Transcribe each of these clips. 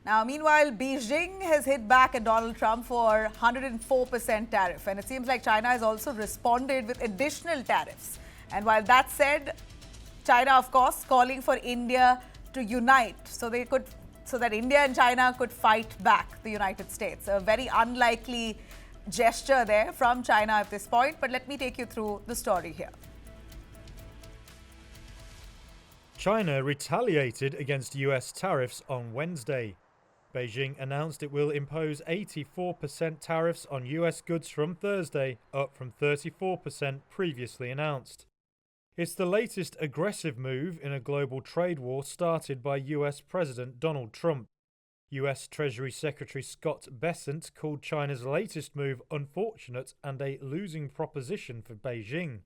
Now, meanwhile, Beijing has hit back at Donald Trump for 104% tariff. And it seems like China has also responded with additional tariffs. And while that said, China, of course, calling for India to unite so that India and China could fight back the United States. A very unlikely gesture there from China at this point. But let me take you through the story here. China retaliated against US tariffs on Wednesday. Beijing announced it will impose 84% tariffs on US goods from Thursday, up from 34% previously announced. It's the latest aggressive move in a global trade war started by US President Donald Trump. US Treasury Secretary Scott Bessent called China's latest move unfortunate and a losing proposition for Beijing.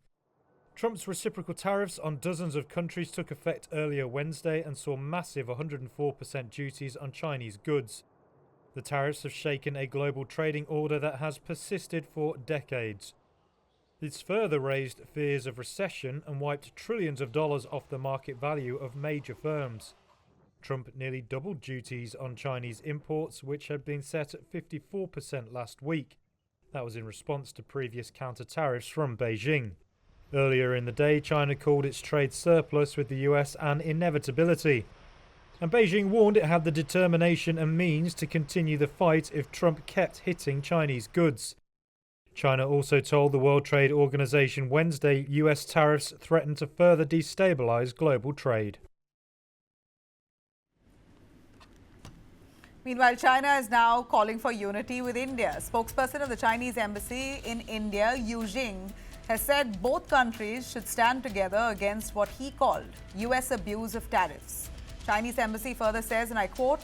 Trump's reciprocal tariffs on dozens of countries took effect earlier Wednesday and saw massive 104% duties on Chinese goods. The tariffs have shaken a global trading order that has persisted for decades. It's further raised fears of recession and wiped trillions of dollars off the market value of major firms. Trump nearly doubled duties on Chinese imports, which had been set at 54% last week. That was in response to previous counter-tariffs from Beijing. Earlier in the day, China called its trade surplus with the US an inevitability. And Beijing warned it had the determination and means to continue the fight if Trump kept hitting Chinese goods. China also told the World Trade Organization Wednesday US tariffs threaten to further destabilize global trade. Meanwhile, China is now calling for unity with India. Spokesperson of the Chinese embassy in India, Yu Jing, has said both countries should stand together against what he called US abuse of tariffs. Chinese embassy further says, and I quote,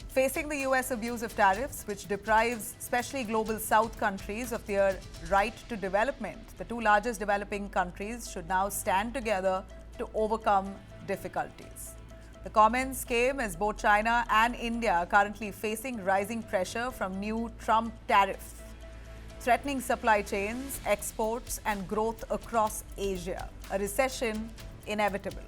"Facing the US abuse of tariffs, which deprives especially global south countries of their right to development, the two largest developing countries should now stand together to overcome difficulties." The comments came as both China and India are currently facing rising pressure from new Trump tariffs, threatening supply chains, exports, and growth across Asia. A recession inevitable.